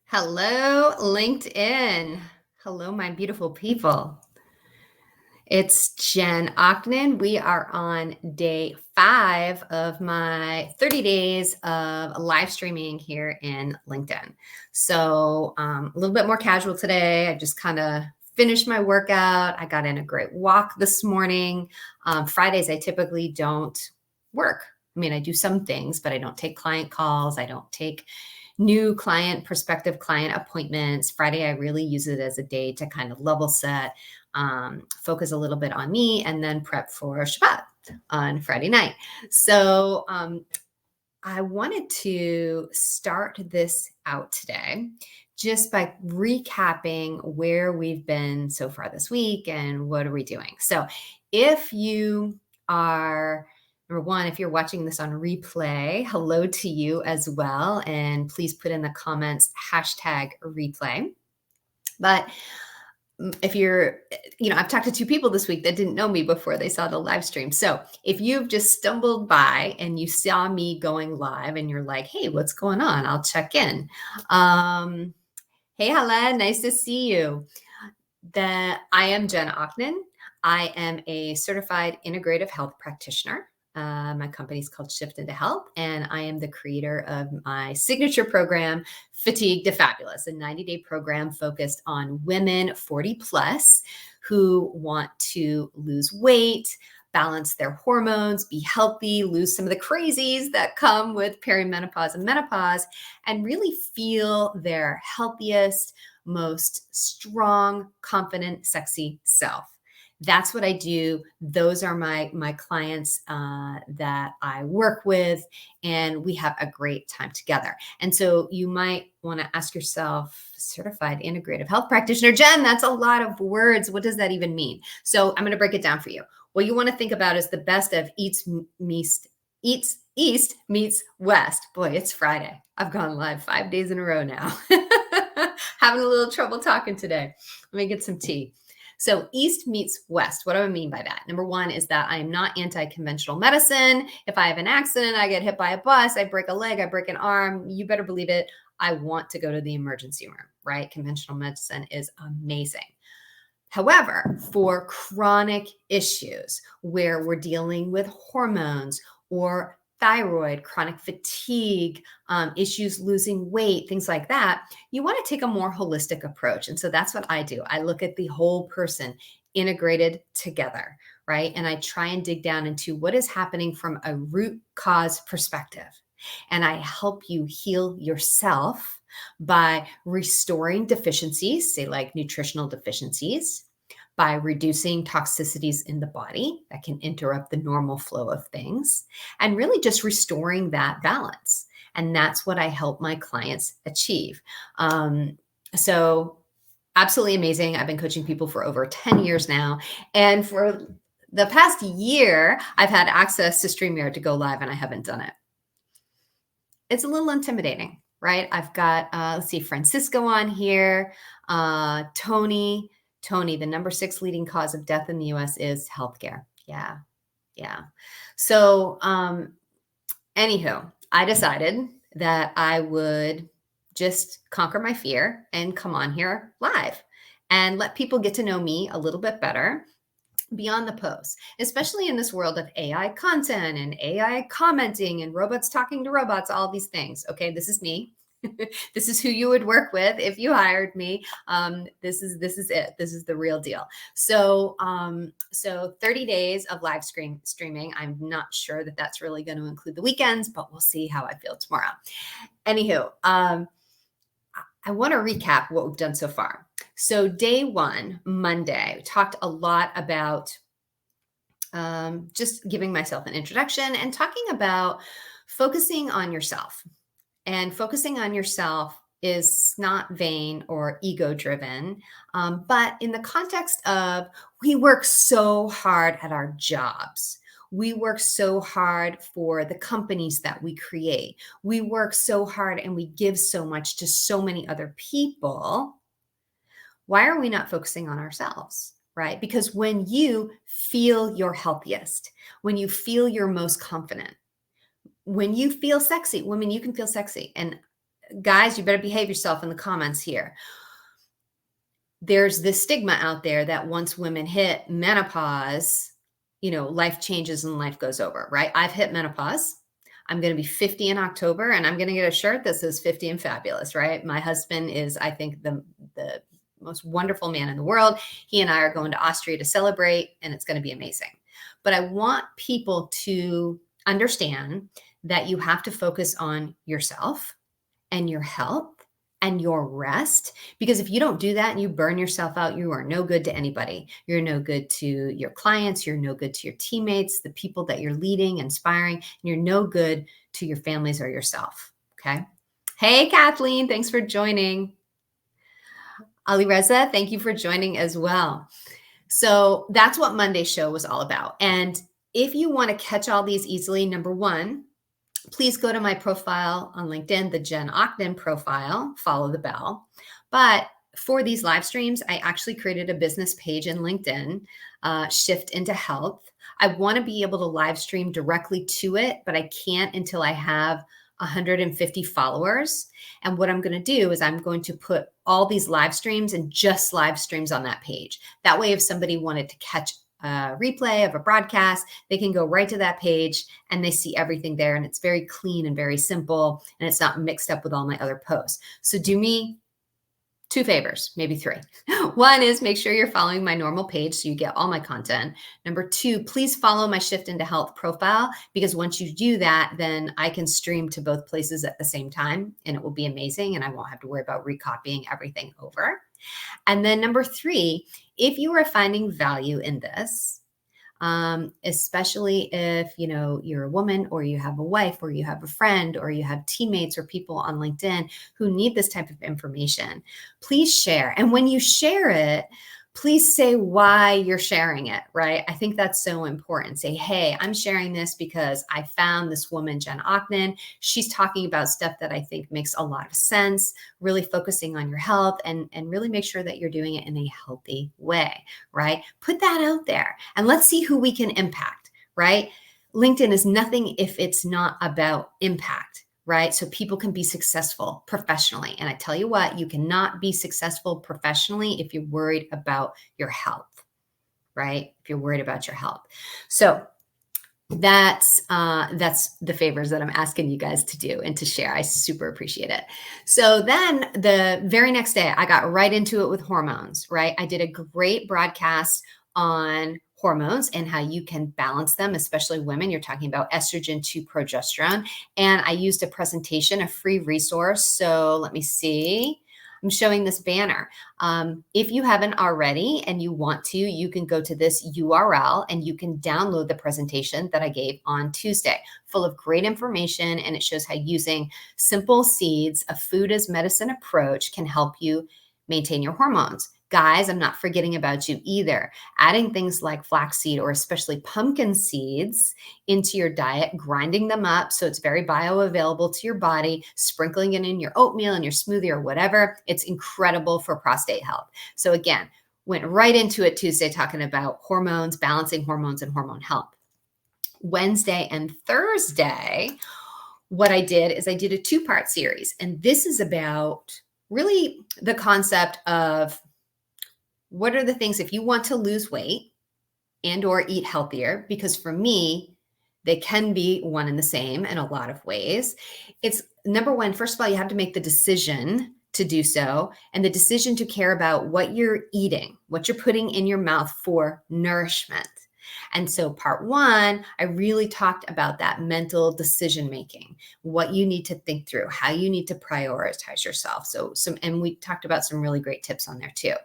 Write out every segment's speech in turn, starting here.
Hello, LinkedIn. Hello, my beautiful people. It's Jen Ocknan. We are on day 5 of my 30 days of live streaming here in LinkedIn. So, a little bit more casual today. I just kind of finished my workout. I got in a great walk this morning. Fridays, I typically don't work. I mean, I do some things, but I don't take client calls. I don't take new prospective client appointments. Friday, I really use it as a day to kind of level set, focus a little bit on me, and then prep for Shabbat on Friday night. So I wanted to start this out today just by recapping where we've been so far this week and what are we doing. So if you are Number one, if you're watching this on replay, hello to you as well. And please put in the comments #replay. But if you're, I've talked to 2 people this week that didn't know me before they saw the live stream. So if you've just stumbled by and you saw me going live and you're like, hey, what's going on? I'll check in. Hey, Hala, nice to see you. I am Jen Ocknan. I am a certified integrative health practitioner. My company is called Shift into Health, and I am the creator of my signature program, Fatigue to Fabulous, a 90-day program focused on women 40 plus who want to lose weight, balance their hormones, be healthy, lose some of the crazies that come with perimenopause and menopause, and really feel their healthiest, most strong, confident, sexy self. That's what I do. Those are my clients that I work with, and we have a great time together. And so you might want to ask yourself, certified integrative health practitioner, Jen, that's a lot of words. What does that even mean? So I'm going to break it down for you. What you want to think about is the best of East meets West. Boy, it's Friday. I've gone live 5 days in a row now. Having a little trouble talking today. Let me get some tea. So East meets West. What do I mean by that? Number one is that I am not anti-conventional medicine. If I have an accident, I get hit by a bus, I break a leg, I break an arm, you better believe it, I want to go to the emergency room, right? Conventional medicine is amazing. However, for chronic issues where we're dealing with hormones or thyroid, chronic fatigue, issues losing weight, things like that, you want to take a more holistic approach. And so that's what I do. I look at the whole person integrated together, right? And I try and dig down into what is happening from a root cause perspective. And I help you heal yourself by restoring deficiencies, say like nutritional deficiencies, by reducing toxicities in the body that can interrupt the normal flow of things, and really just restoring that balance. And that's what I help my clients achieve. So absolutely amazing. I've been coaching people for over 10 years now. And for the past year, I've had access to StreamYard to go live, and I haven't done it. It's a little intimidating, right? I've got, let's see, Francisco on here, Tony, the number 6 leading cause of death in the US is healthcare. Yeah. So, anywho, I decided that I would just conquer my fear and come on here live and let people get to know me a little bit better beyond the post, especially in this world of AI content and AI commenting and robots talking to robots, all these things. Okay, this is me. This is who you would work with if you hired me. This is it. This is the real deal. So 30 days of live streaming. I'm not sure that that's really going to include the weekends, but we'll see how I feel tomorrow. Anywho, I want to recap what we've done so far. So day 1, Monday, we talked a lot about just giving myself an introduction and talking about focusing on yourself. And focusing on yourself is not vain or ego driven, but in the context of we work so hard at our jobs. We work so hard for the companies that we create. We work so hard and we give so much to so many other people. Why are we not focusing on ourselves? Right? Because when you feel your healthiest, when you feel your most confident, when you feel sexy, women, you can feel sexy. And guys, you better behave yourself in the comments here. There's this stigma out there that once women hit menopause, life changes and life goes over, right? I've hit menopause. I'm going to be 50 in October, and I'm going to get a shirt that says 50 and fabulous, right? My husband is, I think, the most wonderful man in the world. He and I are going to Austria to celebrate, and it's going to be amazing. But I want people to understand that you have to focus on yourself and your health and your rest. Because if you don't do that and you burn yourself out, you are no good to anybody. You're no good to your clients. You're no good to your teammates, the people that you're leading, inspiring, and you're no good to your families or yourself. Okay. Hey, Kathleen, thanks for joining. Ali Reza, thank you for joining as well. So that's what Monday's show was all about. And if you want to catch all these easily, number one, please go to my profile on LinkedIn, the Jen Ockden profile, follow the bell. But for these live streams, I actually created a business page in LinkedIn, Shift into Health. I want to be able to live stream directly to it, but I can't until I have 150 followers. And what I'm going to do is I'm going to put all these live streams and just live streams on that page. That way, if somebody wanted to catch a replay of a broadcast, they can go right to that page and they see everything there. And it's very clean and very simple, and it's not mixed up with all my other posts. So do me 2 favors, maybe 3. One is make sure you're following my normal page so you get all my content. Number 2, please follow my Shift into Health profile, because once you do that, then I can stream to both places at the same time, and it will be amazing, and I won't have to worry about recopying everything over. And then number 3, if you are finding value in this, especially if you're a woman, or you have a wife, or you have a friend, or you have teammates or people on LinkedIn who need this type of information, please share. And when you share it, please say why you're sharing it, right? I think that's so important. Say, hey, I'm sharing this because I found this woman, Jen Ockden. She's talking about stuff that I think makes a lot of sense, really focusing on your health, and really make sure that you're doing it in a healthy way, right? Put that out there and let's see who we can impact, right? LinkedIn is nothing if it's not about impact, right? So people can be successful professionally. And I tell you what, you cannot be successful professionally if you're worried about your health, right? If you're worried about your health. So that's the favors that I'm asking you guys to do and to share. I super appreciate it. So then the very next day, I got right into it with hormones, right? I did a great broadcast on hormones and how you can balance them, especially women. You're talking about estrogen to progesterone. And I used a presentation, a free resource. So let me see. I'm showing this banner. If you haven't already and you want to, you can go to this URL and you can download the presentation that I gave on Tuesday, full of great information. And it shows how using simple seeds, a food as medicine approach, can help you maintain your hormones. Guys, I'm not forgetting about you either. Adding things like flaxseed, or especially pumpkin seeds, into your diet, grinding them up so it's very bioavailable to your body, sprinkling it in your oatmeal and your smoothie or whatever. It's incredible for prostate health. So again, went right into it Tuesday talking about hormones, balancing hormones, and hormone health. Wednesday and Thursday, what I did is I did a 2-part series. And this is about really the concept of what are the things, if you want to lose weight and or eat healthier, because for me, they can be one and the same in a lot of ways. It's number one, first of all, you have to make the decision to do so, and the decision to care about what you're eating, what you're putting in your mouth for nourishment. And so part 1, I really talked about that mental decision making, what you need to think through, how you need to prioritize yourself. And we talked about some really great tips on there too.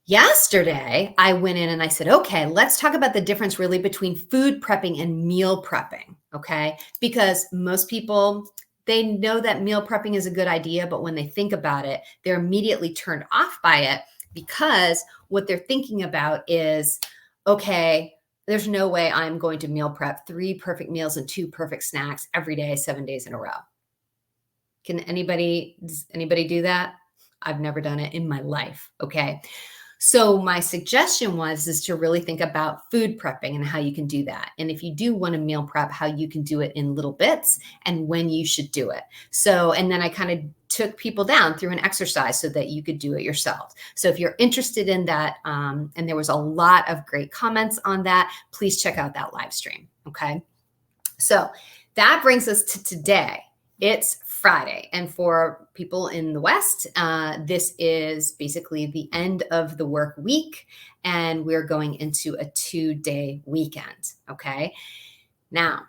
Yesterday, I went in and I said, okay, let's talk about the difference really between food prepping and meal prepping, okay? Because most people, they know that meal prepping is a good idea, but when they think about it, they're immediately turned off by it, because what they're thinking about is, okay, there's no way I'm going to meal prep 3 perfect meals and 2 perfect snacks every day, 7 days in a row. Does anybody do that? I've never done it in my life, okay? So my suggestion is to really think about food prepping and how you can do that. And if you do want to meal prep, how you can do it in little bits and when you should do it. So, and then I kind of took people down through an exercise so that you could do it yourself. So if you're interested in that, and there was a lot of great comments on that, please check out that live stream. Okay. So that brings us to today. It's Friday. And for people in the West, this is basically the end of the work week. And we're going into a 2-day weekend. Okay. Now,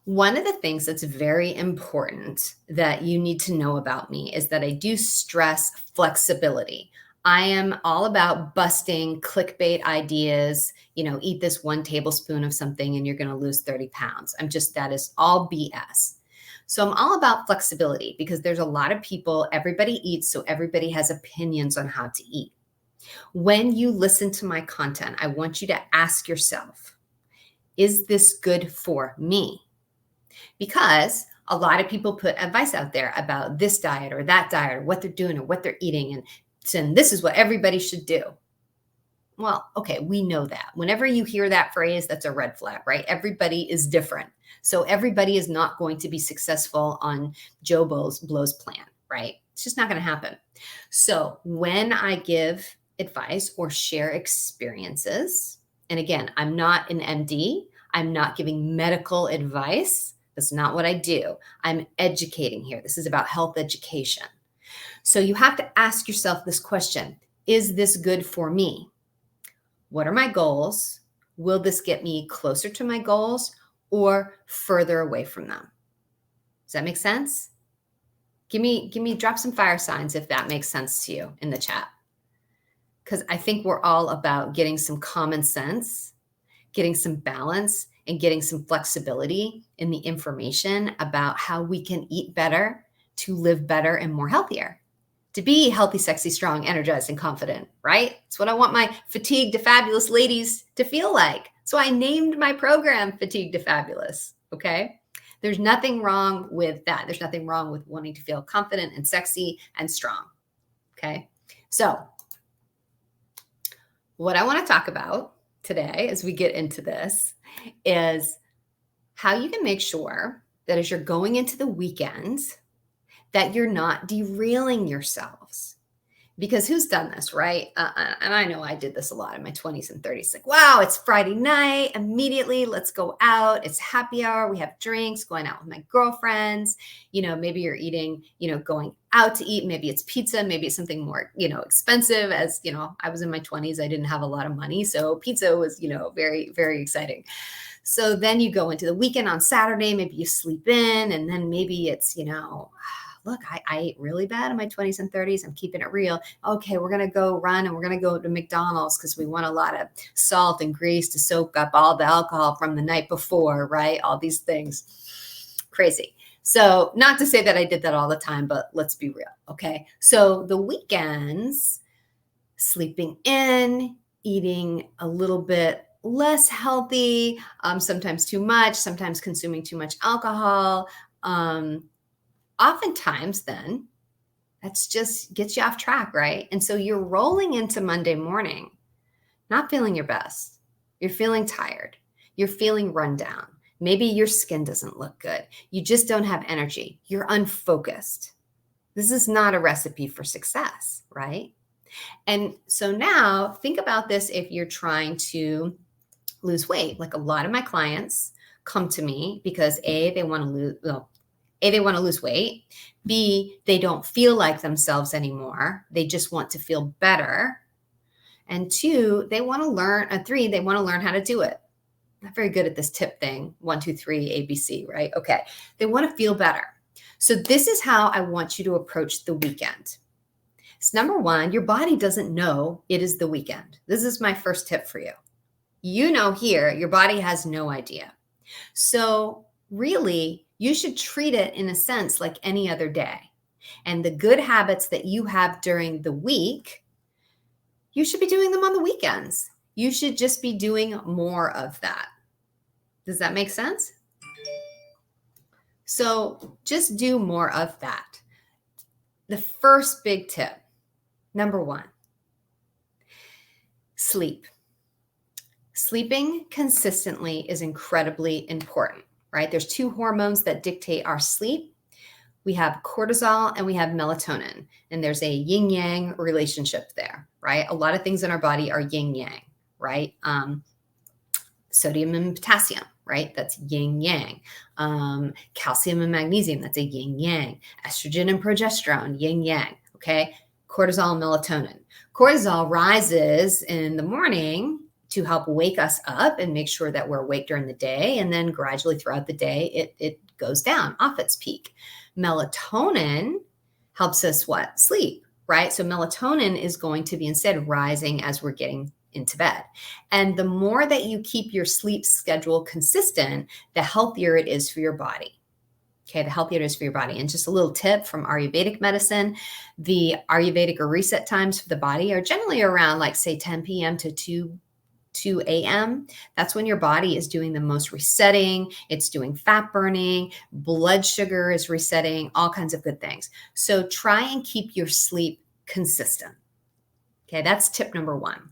one of the things that's very important that you need to know about me is that I do stress flexibility. I am all about busting clickbait ideas, eat this 1 tablespoon of something and you're going to lose 30 pounds. That is all BS. So I'm all about flexibility because there's a lot of people, everybody eats, so everybody has opinions on how to eat. When you listen to my content, I want you to ask yourself, is this good for me? Because a lot of people put advice out there about this diet or that diet or what they're doing or what they're eating. And this is what everybody should do. Well, okay, we know that. Whenever you hear that phrase, that's a red flag, right? Everybody is different. So everybody is not going to be successful on Joe Blow's plan, right? It's just not going to happen. So when I give advice or share experiences, and again, I'm not an MD, I'm not giving medical advice. That's not what I do. I'm educating here. This is about health education. So you have to ask yourself this question: is this good for me? What are my goals? Will this get me closer to my goals or further away from them? Does that make sense? Drop some fire signs if that makes sense to you in the chat. Because I think we're all about getting some common sense, getting some balance, and getting some flexibility in the information about how we can eat better to live better and more healthier. To be healthy, sexy, strong, energized, and confident, right? It's what I want my fatigued to fabulous ladies to feel like. So I named my program Fatigued to Fabulous, okay? There's nothing wrong with that. There's nothing wrong with wanting to feel confident and sexy and strong, okay? So what I want to talk about today as we get into this is how you can make sure that as you're going into the weekend, that you're not derailing yourselves. Because who's done this, right? And I know I did this a lot in my 20s and 30s. Like, wow, it's Friday night. Immediately, let's go out. It's happy hour. We have drinks, going out with my girlfriends. Maybe you're eating, going out to eat. Maybe it's pizza. Maybe it's something more, expensive. As, I was in my 20s. I didn't have a lot of money. So pizza was, very, very exciting. So then you go into the weekend on Saturday. Maybe you sleep in, and then maybe it's, look, I ate really bad in my 20s and 30s. I'm keeping it real. Okay, we're going to go run and we're going to go to McDonald's because we want a lot of salt and grease to soak up all the alcohol from the night before, right? All these things. Crazy. So not to say that I did that all the time, but let's be real. Okay. So the weekends, sleeping in, eating a little bit less healthy, sometimes too much, sometimes consuming too much alcohol, oftentimes then that's just gets you off track, right? And so you're rolling into Monday morning, not feeling your best. You're feeling tired. You're feeling run down. Maybe your skin doesn't look good. You just don't have energy. You're unfocused. This is not a recipe for success, right? And so now think about this if you're trying to lose weight. Like a lot of my clients come to me because they want to lose weight. B, they don't feel like themselves anymore. They just want to feel better. And 2, they want to learn. 3, they want to learn how to do it. I'm not very good at this tip thing. 1, 2, 3, ABC, right? Okay. They want to feel better. So this is how I want you to approach the weekend. So number 1, your body doesn't know it is the weekend. This is my first tip for you. Here, your body has no idea. So really, you should treat it in a sense like any other day. And the good habits that you have during the week, you should be doing them on the weekends. You should just be doing more of that. Does that make sense? So just do more of that. The first big tip, number 1, Sleep. Sleeping consistently is incredibly important, right? There's two hormones that dictate our sleep. We have cortisol and we have melatonin, and there's a yin yang relationship there, right? A lot of things in our body are yin yang, right? Sodium and potassium, right? That's yin yang. Calcium and magnesium, that's a yin yang. Estrogen and progesterone, yin yang, okay? Cortisol and melatonin. Cortisol rises in the morning to help wake us up and make sure that we're awake during the day. And then gradually throughout the day, it goes down off its peak. Melatonin helps us what? Sleep, right? So melatonin is going to be instead rising as we're getting into bed. And the more that you keep your sleep schedule consistent, the healthier it is for your body. Okay, the healthier it is for your body. And just a little tip from Ayurvedic medicine, the Ayurvedic or reset times for the body are generally around like say 10 p.m. to 2 a.m. That's when your body is doing the most resetting. It's doing fat burning, blood sugar is resetting, all kinds of good things. So try and keep your sleep consistent. Okay, that's tip number one.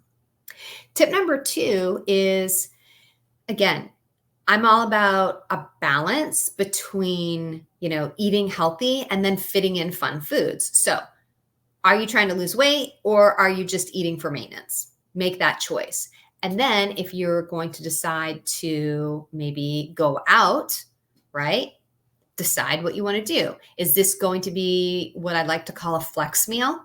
Tip number two is, again, I'm all about a balance between, eating healthy and then fitting in fun foods. So are you trying to lose weight or are you just eating for maintenance? Make that choice. And then if you're going to decide to maybe go out, right? Decide what you want to do. Is this going to be what I'd like to call a flex meal?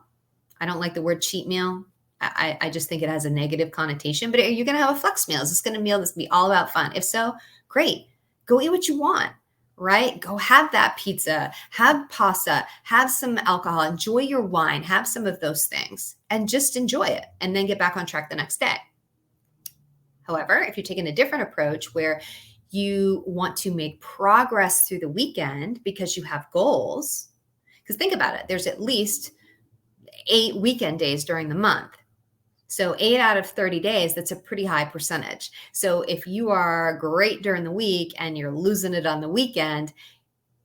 I don't like the word cheat meal. I just think it has a negative connotation, but are you going to have a flex meal? Is this going to meal that's be all about fun? If so, great. Go eat what you want, right? Go have that pizza, have pasta, have some alcohol, enjoy your wine, have some of those things and just enjoy it and then get back on track the next day. However, if you're taking a different approach where you want to make progress through the weekend because you have goals, because think about it, there's at least 8 weekend days during the month. So 8 out of 30 days, that's a pretty high percentage. So if you are great during the week and you're losing it on the weekend,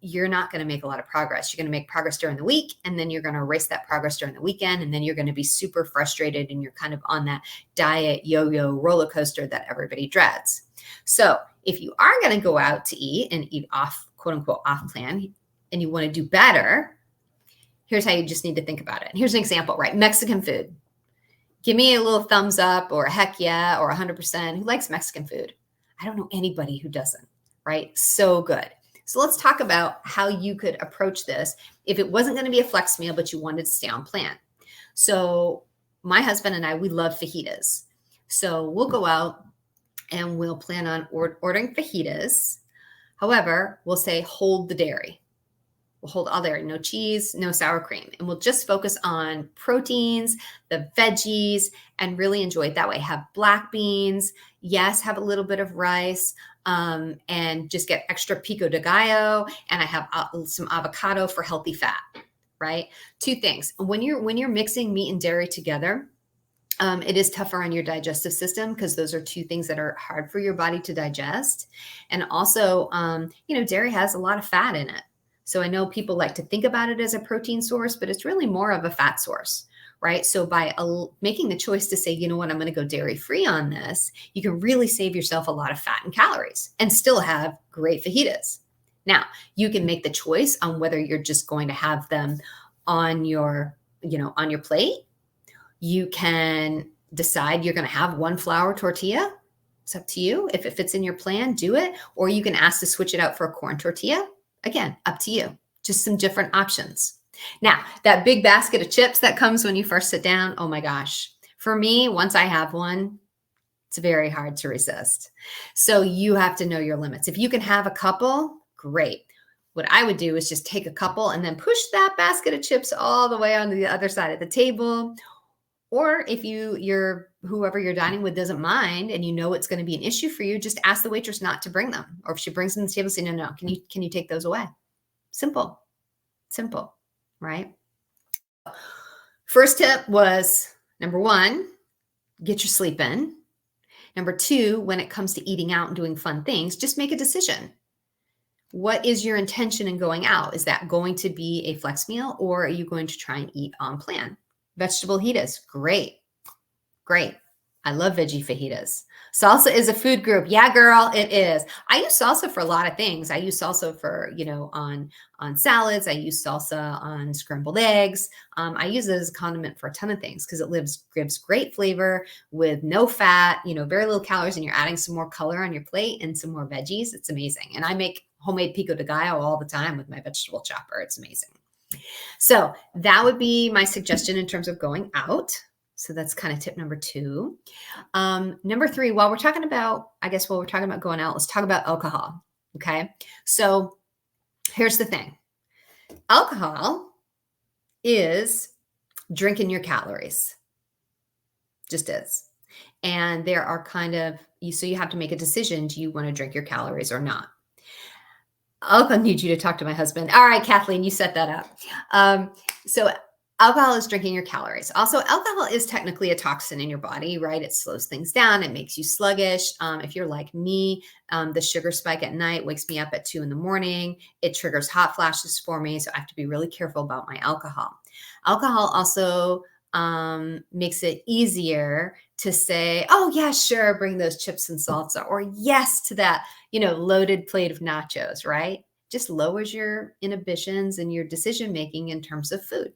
you're not going to make a lot of progress. You're going to make progress during the week, and then you're going to erase that progress during the weekend, and then you're going to be super frustrated, and you're kind of on that diet yo-yo roller coaster that everybody dreads. So if you are going to go out to eat and eat off, quote unquote, off plan, and you want to do better, here's how you just need to think about it. Here's an example, right? Mexican food. Give me a little thumbs up or a heck yeah or 100%. Who likes Mexican food? I don't know anybody who doesn't, right? So good. So let's talk about how you could approach this if it wasn't going to be a flex meal, but you wanted to stay on plan. So my husband and I, we love fajitas. So we'll go out and we'll plan on ordering fajitas. However, we'll say hold the dairy. We'll hold all dairy, no cheese, no sour cream. And we'll just focus on proteins, the veggies, and really enjoy it that way. Have black beans. Yes, have a little bit of rice. And just get extra pico de gallo. And I have some avocado for healthy fat, right? Two things. When you're mixing meat and dairy together, it is tougher on your digestive system because those are two things that are hard for your body to digest. And also, dairy has a lot of fat in it. So I know people like to think about it as a protein source, but it's really more of a fat source, right? So by making the choice to say, you know what, I'm going to go dairy free on this, you can really save yourself a lot of fat and calories and still have great fajitas. Now, you can make the choice on whether you're just going to have them on your plate. You can decide you're going to have one flour tortilla. It's up to you. If it fits in your plan, do it. Or you can ask to switch it out for a corn tortilla. Again, up to you. Just some different options. Now, that big basket of chips that comes when you first sit down, oh my gosh. For me, once I have one, it's very hard to resist. So you have to know your limits. If you can have a couple, great. What I would do is just take a couple and then push that basket of chips all the way onto the other side of the table. Or if whoever you're dining with doesn't mind and you know it's going to be an issue for you, just ask the waitress not to bring them. Or if she brings them to the table, say, no, can you take those away? Simple, right? First tip was, number one, get your sleep in. Number two, when it comes to eating out and doing fun things, just make a decision. What is your intention in going out? Is that going to be a flex meal, or are you going to try and eat on plan? Vegetable fajitas, great. I love veggie fajitas. Salsa is a food group. Yeah, girl, it is. I use salsa for a lot of things. I use salsa for, on salads. I use salsa on scrambled eggs. I use it as a condiment for a ton of things because it gives great flavor with no fat, very little calories, and you're adding some more color on your plate and some more veggies. It's amazing. And I make homemade pico de gallo all the time with my vegetable chopper. It's amazing. So that would be my suggestion in terms of going out. So that's kind of tip number 2. Number 3, while we're talking about going out, let's talk about alcohol. Okay. So here's the thing. Alcohol is drinking your calories. Just is. And there are so you have to make a decision. Do you want to drink your calories or not? I'll need you to talk to my husband. All right, Kathleen, you set that up. So alcohol is drinking your calories. Also, alcohol is technically a toxin in your body, right? It slows things down. It makes you sluggish. If you're like me, the sugar spike at night wakes me up at 2 a.m. It triggers hot flashes for me. So I have to be really careful about my alcohol. Alcohol also makes it easier to say, oh yeah, sure, bring those chips and salsa, or yes to that, loaded plate of nachos, right? Just lowers your inhibitions and your decision making in terms of food,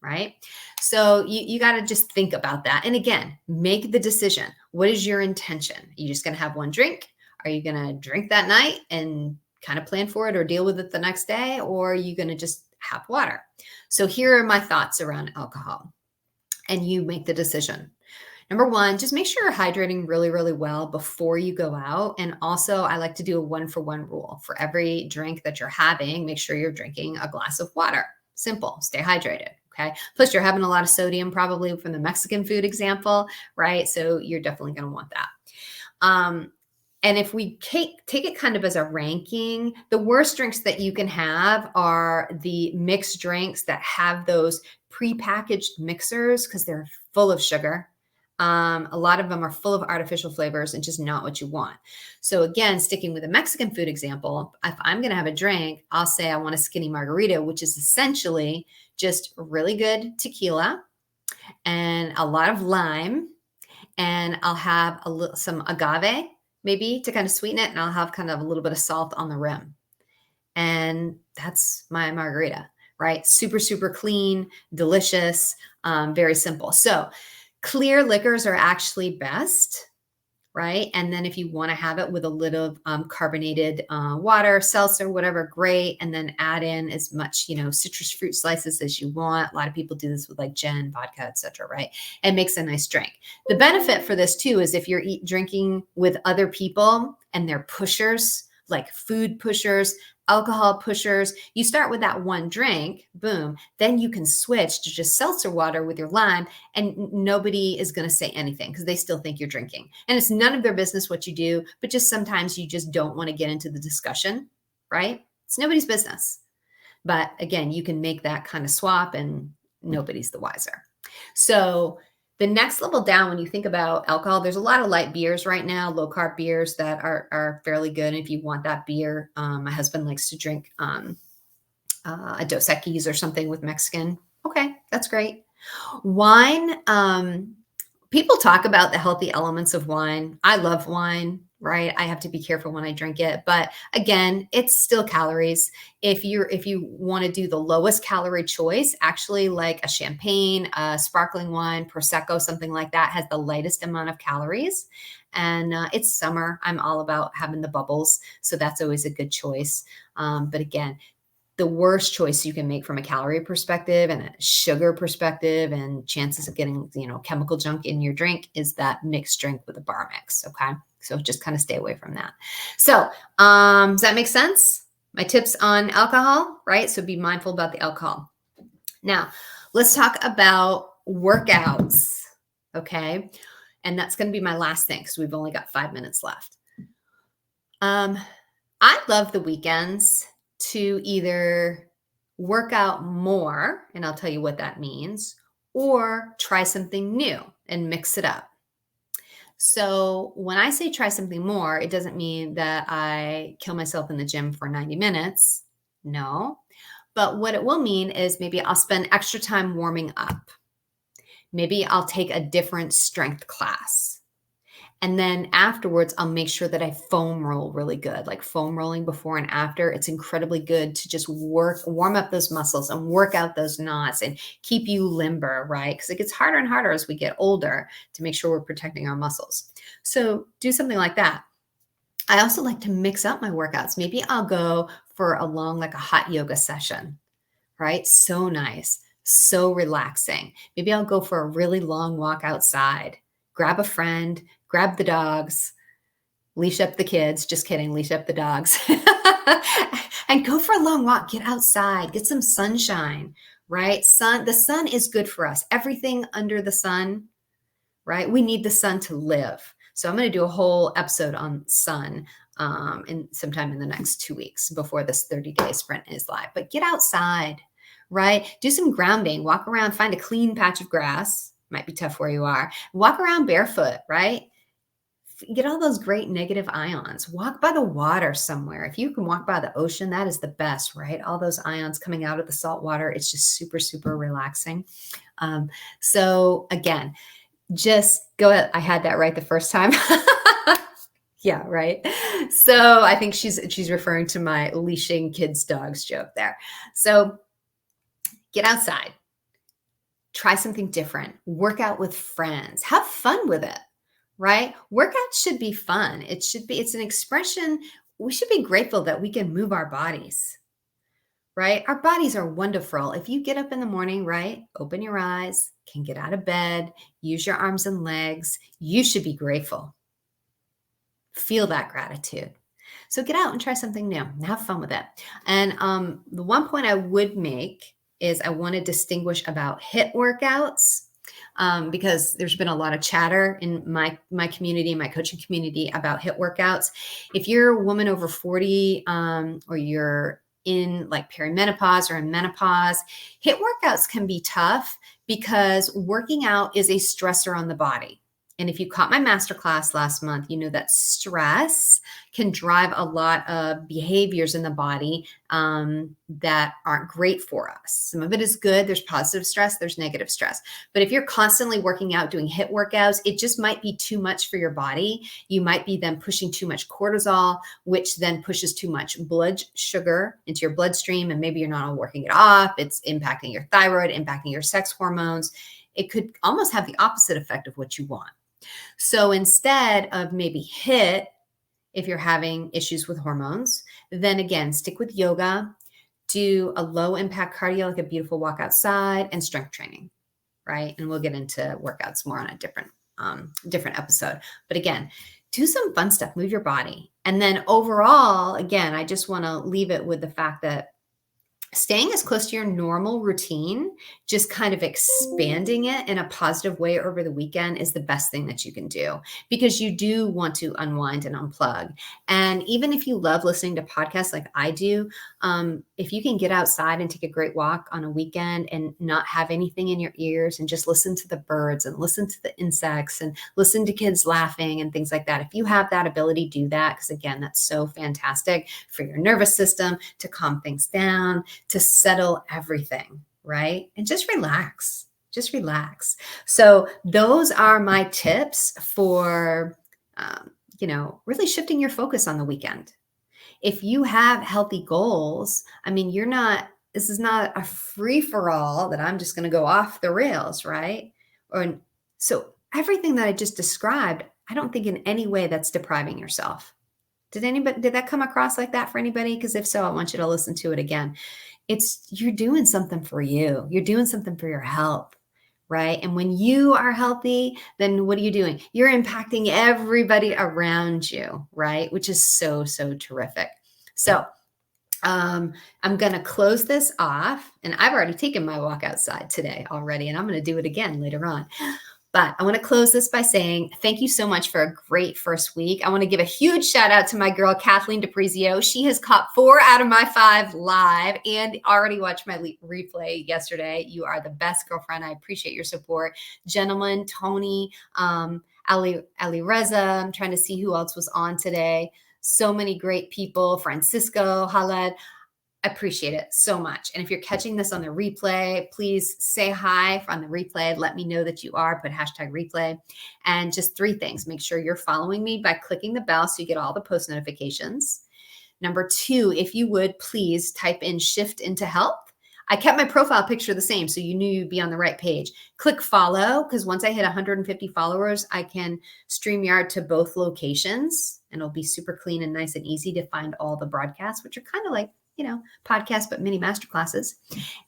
right? So you got to just think about that. And again, make the decision. What is your intention? Are you just going to have one drink? Are you going to drink that night and kind of plan for it or deal with it the next day? Or are you going to just have water? So here are my thoughts around alcohol. And you make the decision. Number 1, just make sure you're hydrating really, really well before you go out. And also, I like to do a 1-for-1 rule. For every drink that you're having, make sure you're drinking a glass of water. Simple. Stay hydrated. Okay. Plus, you're having a lot of sodium probably from the Mexican food example, right? So you're definitely going to want that. And if we take it kind of as a ranking, the worst drinks that you can have are the mixed drinks that have those prepackaged mixers because they're full of sugar. A lot of them are full of artificial flavors and just not what you want. So again, sticking with the Mexican food example, if I'm going to have a drink, I'll say I want a skinny margarita, which is essentially just really good tequila and a lot of lime. And I'll have some agave maybe to kind of sweeten it. And I'll have kind of a little bit of salt on the rim. And that's my margarita, right? Super, super clean, delicious, very simple. So clear liquors are actually best, right? And then if you want to have it with a little carbonated water, seltzer, whatever, great. And then add in as much, citrus fruit slices as you want. A lot of people do this with like gin, vodka, etc., right? It makes a nice drink. The benefit for this too is if you're drinking with other people and they're pushers, like food pushers, alcohol pushers, you start with that one drink, boom, then you can switch to just seltzer water with your lime and nobody is going to say anything because they still think you're drinking. And it's none of their business what you do, but just sometimes you just don't want to get into the discussion, right? It's nobody's business. But again, you can make that kind of swap and nobody's the wiser. So the next level down, when you think about alcohol, there's a lot of light beers right now, low carb beers that are fairly good. And if you want that beer, my husband likes to drink a Dos Equis or something with Mexican. Okay, that's great. Wine. People talk about the healthy elements of wine. I love wine, right? I have to be careful when I drink it, but again, it's still calories. If you want to do the lowest calorie choice, actually like a champagne, a sparkling wine, Prosecco, something like that has the lightest amount of calories. And it's summer. I'm all about having the bubbles. So that's always a good choice. But again, the worst choice you can make from a calorie perspective and a sugar perspective and chances of getting, chemical junk in your drink is that mixed drink with a bar mix. Okay. So just kind of stay away from that. So, does that make sense? My tips on alcohol, right? So be mindful about the alcohol. Now let's talk about workouts. Okay. And that's going to be my last thing because we've only got 5 minutes left. I love the weekends to either work out more, and I'll tell you what that means, or try something new and mix it up. So when I say try something more, it doesn't mean that I kill myself in the gym for 90 minutes. No. But what it will mean is maybe I'll spend extra time warming up. Maybe I'll take a different strength class. And then afterwards, I'll make sure that I foam roll really good, like foam rolling before and after. It's incredibly good to just warm up those muscles and work out those knots and keep you limber, right? Because it gets harder and harder as we get older to make sure we're protecting our muscles. So do something like that. I also like to mix up my workouts. Maybe I'll go for a long, like a hot yoga session, right? So nice, so relaxing. Maybe I'll go for a really long walk outside, grab a friend, grab the dogs, leash up the kids. Just kidding, leash up the dogs. And go for a long walk. Get outside, get some sunshine, right? The sun is good for us. Everything under the sun, right? We need the sun to live. So I'm going to do a whole episode on sun sometime in the next 2 weeks before this 30-day sprint is live. But get outside, right? Do some grounding, walk around, find a clean patch of grass. Might be tough where you are. Walk around barefoot, right? Get all those great negative ions. Walk by the water somewhere. If you can walk by the ocean, that is the best, right? All those ions coming out of the salt water. It's just super, super relaxing. So again, just go ahead. I had that right the first time. Yeah, right. So I think she's referring to my leashing kids' dogs joke there. So get outside, try something different, work out with friends, have fun with it, right? Workouts should be fun. It's an expression. We should be grateful that we can move our bodies, right? Our bodies are wonderful. If you get up in the morning, right, open your eyes, can get out of bed, use your arms and legs, you should be grateful. Feel that gratitude. So get out and try something new and have fun with it. And the one point I would make is I want to distinguish about HIIT workouts because there's been a lot of chatter in my community, my coaching community about HIIT workouts. If you're a woman over 40 or you're in like perimenopause or in menopause, HIIT workouts can be tough because working out is a stressor on the body. And if you caught my masterclass last month, you know that stress can drive a lot of behaviors in the body that aren't great for us. Some of it is good. There's positive stress. There's negative stress. But if you're constantly working out, doing HIIT workouts, it just might be too much for your body. You might be then pushing too much cortisol, which then pushes too much blood sugar into your bloodstream. And maybe you're not working it off. It's impacting your thyroid, impacting your sex hormones. It could almost have the opposite effect of what you want. So instead of maybe HIIT, if you're having issues with hormones, then again, stick with yoga, do a low impact cardio, like a beautiful walk outside, and strength training, right? And we'll get into workouts more on a different episode. But again, do some fun stuff, move your body. And then overall, again, I just want to leave it with the fact that staying as close to your normal routine, just kind of expanding it in a positive way over the weekend is the best thing that you can do because you do want to unwind and unplug. And even if you love listening to podcasts like I do, if you can get outside and take a great walk on a weekend and not have anything in your ears and just listen to the birds and listen to the insects and listen to kids laughing and things like that. If you have that ability, do that because again, that's so fantastic for your nervous system to calm things down, to settle everything, right? And just relax. So those are my tips for, really shifting your focus on the weekend. If you have healthy goals, this is not a free for all that I'm just going to go off the rails, right? So everything that I just described, I don't think in any way that's depriving yourself. Did that come across like that for anybody? Because if so, I want you to listen to it again. You're doing something for you. You're doing something for your health, right? And when you are healthy, then what are you doing? You're impacting everybody around you, right? Which is so, so terrific. So I'm going to close this off, and I've already taken my walk outside today already, and I'm going to do it again later on. But I want to close this by saying thank you so much for a great first week. I want to give a huge shout out to my girl, Kathleen DePrizio. She has caught 4 out of my 5 live and already watched my replay yesterday. You are the best girlfriend. I appreciate your support. Gentlemen, Tony, Ali Reza. I'm trying to see who else was on today. So many great people. Francisco, Khaled. I appreciate it so much. And if you're catching this on the replay, please say hi on the replay. Let me know that you are. Put hashtag replay. And just 3 things. Make sure you're following me by clicking the bell so you get all the post notifications. Number 2, if you would please type in shift into health. I kept my profile picture the same, so you knew you'd be on the right page. Click follow, because once I hit 150 followers, I can StreamYard to both locations, and it'll be super clean and nice and easy to find all the broadcasts, which are kind of like, podcasts, but mini masterclasses.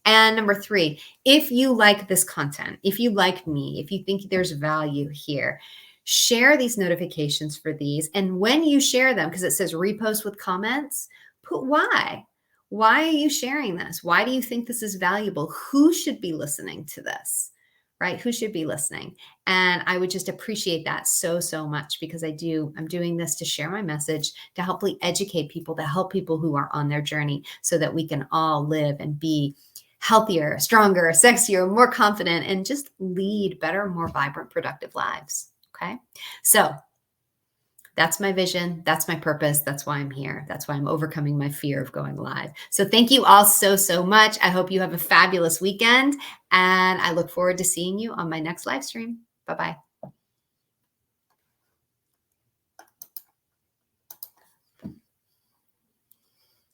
And number 3, if you like this content, if you like me, if you think there's value here, share these notifications for these. And when you share them, because it says repost with comments, put why. Why are you sharing this? Why do you think this is valuable? Who should be listening to this, right? Who should be listening? And I would just appreciate that so, so much, because I'm doing this to share my message, to hopefully educate people, to help people who are on their journey so that we can all live and be healthier, stronger, sexier, more confident, and just lead better, more vibrant, productive lives. Okay. So that's my vision. That's my purpose. That's why I'm here. That's why I'm overcoming my fear of going live. So thank you all so, so much. I hope you have a fabulous weekend, and I look forward to seeing you on my next live stream. Bye-bye.